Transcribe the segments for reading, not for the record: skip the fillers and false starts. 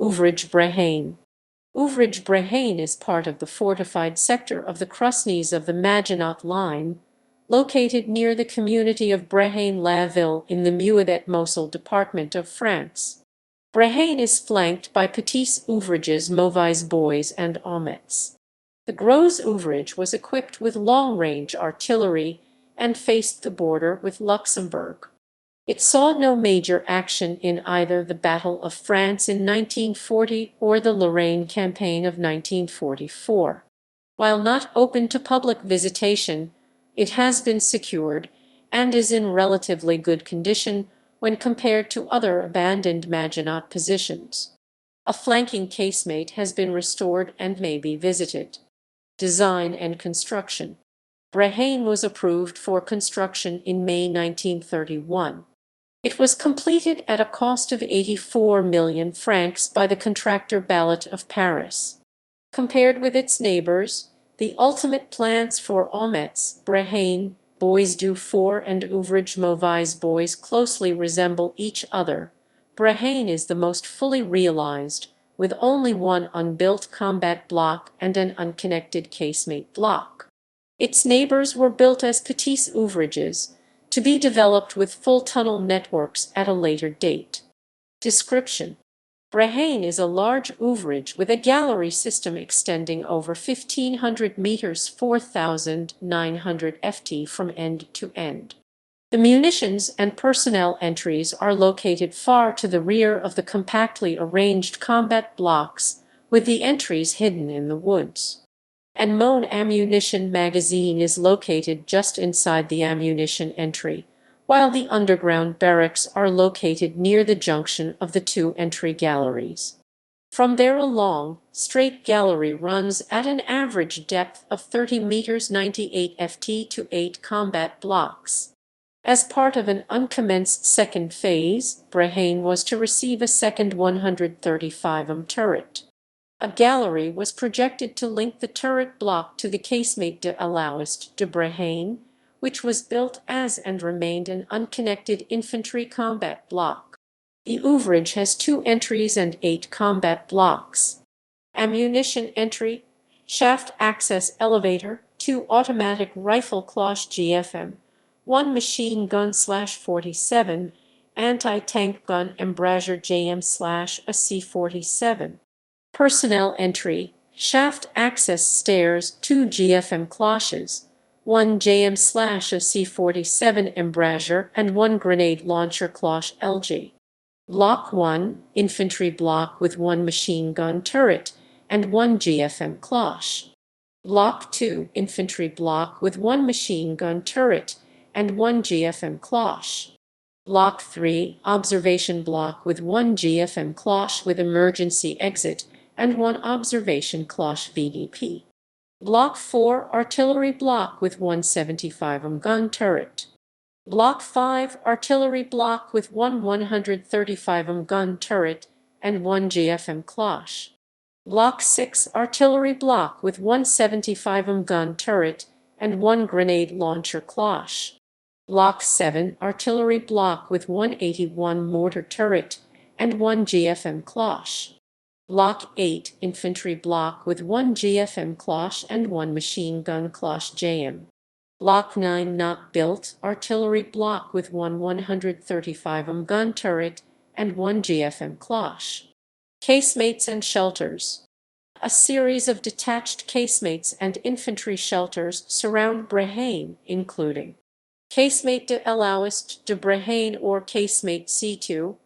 Ouvrage Bréhain. Ouvrage Bréhain is part of the fortified sector of the Crusnes of the Maginot Line, located near the community of Bréhain-la-Ville in the Meurthe-et-Moselle department of France. Bréhain is flanked by petits ouvrages Mauvais Bois and Aumetz. The gros ouvrage was equipped with long-range artillery and faced the border with Luxembourg. It saw no major action in either the Battle of France in 1940 or the Lorraine Campaign of 1944. While not open to public visitation, it has been secured and is in relatively good condition when compared to other abandoned Maginot positions. A flanking casemate has been restored and may be visited. Design and construction. Bréhain was approved for construction in May 1931. It was completed at a cost of 84 million francs by the contractor Ballet of Paris. Compared with its neighbors, the ultimate plans for Aumetz, Bréhain, Bois du Fort and Ouvrage Mauvais Bois closely resemble each other. Bréhain is the most fully realized, with only one unbuilt combat block and an unconnected casemate block. Its neighbors were built as petits ouvrages, to be developed with full tunnel networks at a later date. Description: Bréhain is a large ouvrage with a gallery system extending over 1,500 meters, 4,900 ft from end to end. The munitions and personnel entries are located far to the rear of the compactly arranged combat blocks, with the entries hidden in the woods. An ammunition magazine is located just inside the ammunition entry, while the underground barracks are located near the junction of the two entry galleries. From there a long, straight gallery runs at an average depth of 30 meters 98 ft to 8 combat blocks. As part of an uncommenced second phase, Bréhain was to receive a second 135 turret. A gallery was projected to link the turret block to the casemate de l'Ouest de Bréhain, which was built as and remained an unconnected infantry combat block. The ouvrage has 2 entries and 8 combat blocks. Ammunition entry, shaft access elevator, 2 automatic rifle cloche GFM, 1 machine gun /47, anti-tank gun embrasure JM/a C-47. Personnel entry, shaft access stairs, 2 GFM cloches, 1 JM/a C-47 embrasure and 1 grenade launcher cloche LG. Block 1, infantry block with 1 machine gun turret and 1 GFM cloche. Block 2, infantry block with 1 machine gun turret and 1 GFM cloche. Block 3, observation block with 1 GFM cloche with emergency exit and 1 observation cloche VDP. Block 4, artillery block with 1 75 gun turret. Block 5, artillery block with 1 135 gun turret and 1 GFM cloche. Block 6, artillery block with 1 75 gun turret and 1 grenade launcher cloche. Block 7, artillery block with 181 mortar turret and 1 GFM cloche. Block 8, infantry block with 1 GFM cloche and 1 machine gun cloche JM. Block 9, not built, artillery block with 1 135 gun turret and 1 GFM cloche. Casemates and shelters. A series of detached casemates and infantry shelters surround Bréhain, including Casemate de l'Ouest de Bréhain or Casemate C2,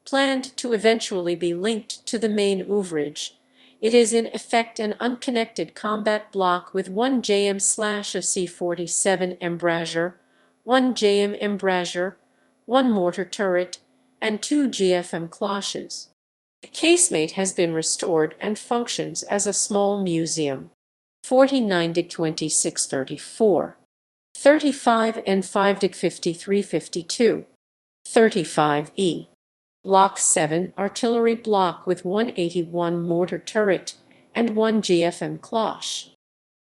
planned to eventually be linked to the main ouvrage. It is in effect an unconnected combat block with 1 JM/a C-47 embrasure, 1 JM embrasure, 1 mortar turret, and 2 GFM cloches. The casemate has been restored and functions as a small museum. 49-2634. 35 and 5-5352. 35E. Block 7, artillery block with 181 mortar turret and 1 GFM cloche.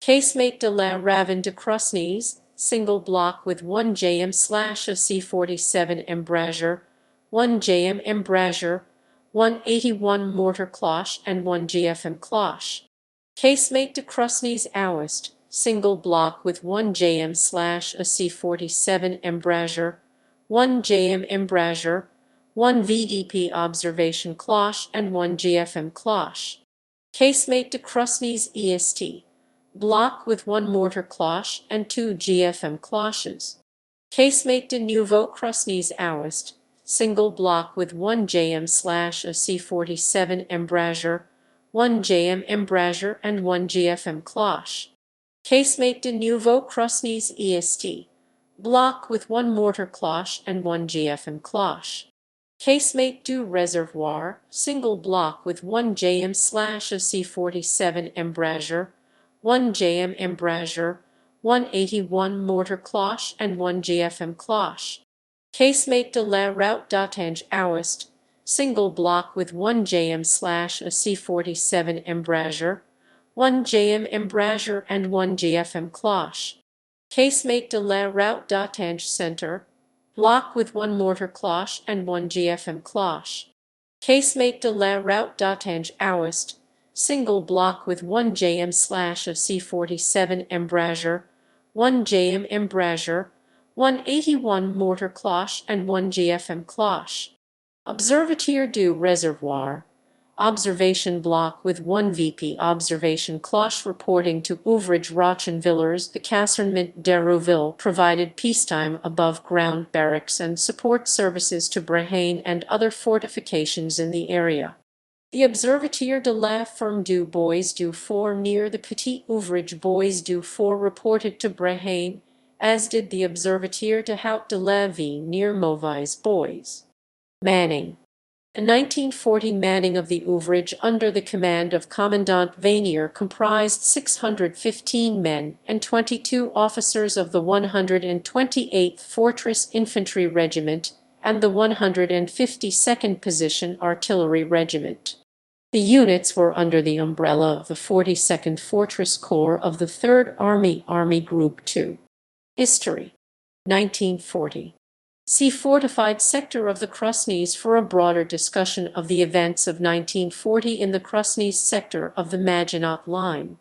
Casemate de la Ravine de Crusnes, single block with 1 JM/a C-47 embrasure, 1 JM embrasure, 181 mortar cloche and 1 GFM cloche. Casemate de Crusnes Ouest, single block with 1 JM / a C47 embrasure, 1 JM embrasure, 1 VDP observation cloche and 1 GFM cloche. Casemate de Crusnes EST, block with 1 mortar cloche and 2 GFM cloches. Casemate de Nouveau Crusnes Ouest, single block with 1 JM / a C47 embrasure, 1 JM embrasure and 1 GFM cloche. Casemate de Nouveau Crusnes EST, block with 1 mortar cloche and 1 GFM cloche. Casemate du Reservoir, single block with 1 JM / a C47 embrasure, 1 JM embrasure, 181 mortar cloche and 1 GFM cloche. Casemate de la Route d'Autenge Ouest, single block with 1 JM / a C47 embrasure, 1 JM embrasure and 1 GFM cloche. Casemate de la Route d'Autenge Centre, block with 1 mortar cloche and 1 GFM cloche. Casemate de la Route d'Autenge Ouest, single block with 1 JM / a C47 embrasure, 1 JM embrasure, 181 mortar cloche and 1 GFM cloche. Observatoire du Reservoir, observation block with 1 VP observation cloche reporting to Ouvrage Bréhain. The Casemates d'Hérouville provided peacetime above-ground barracks and support services to Bréhain and other fortifications in the area. The Observatoire de la Ferme du Bois du Fort near the Petit Ouvrage Bois du Fort reported to Bréhain, as did the Observatoire de Haute de la Ville near Mauvais Bois. Manning. The 1940 manning of the Ouvrage under the command of Commandant Vanier comprised 615 men and 22 officers of the 128th Fortress Infantry Regiment and the 152nd Position Artillery Regiment. The units were under the umbrella of the 42nd Fortress Corps of the 3rd Army, Army Group 2. History. 1940. See Fortified Sector of the Crusnes for a broader discussion of the events of 1940 in the Crusnes sector of the Maginot Line.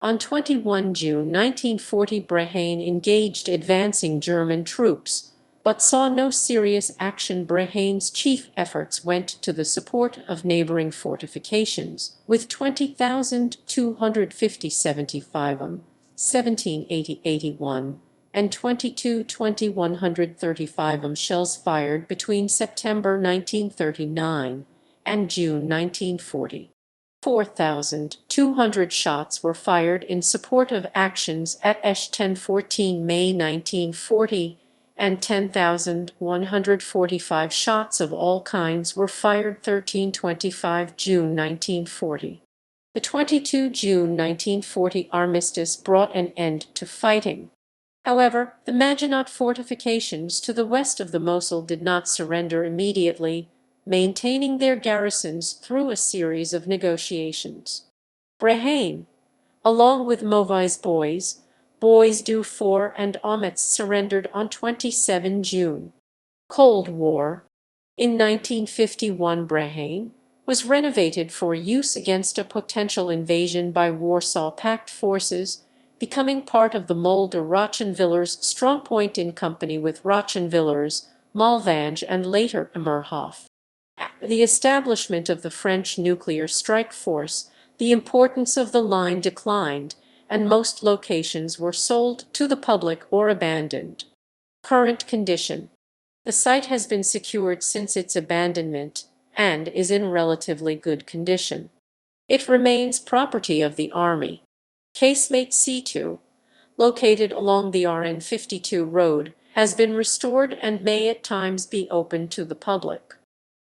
On 21 June 1940 Bréhain engaged advancing German troops, but saw no serious action. Bréhain's chief efforts went to the support of neighboring fortifications, with 20,250 75 1780-81 and 22,135 shells fired between September 1939 and June 1940. 4,200 shots were fired in support of actions at Esch 10-14 May 1940, and 10,145 shots of all kinds were fired 13-25 June 1940. The 22 June 1940 armistice brought an end to fighting. However, the Maginot fortifications to the west of the Moselle did not surrender immediately, maintaining their garrisons through a series of negotiations. Bréhain, along with Mauvais Bois, Bois du Fort and Aumetz surrendered on 27 June. Cold War. In 1951 Bréhain was renovated for use against a potential invasion by Warsaw Pact forces, becoming part of the Mole de Rochenvillers strongpoint in company with Rochenvillers, Malvange and later Emerhof. After the establishment of the French nuclear strike force, the importance of the line declined, and most locations were sold to the public or abandoned. Current condition. The site has been secured since its abandonment and is in relatively good condition. It remains property of the Army. Casemate C2, located along the RN 52 road, has been restored and may at times be open to the public.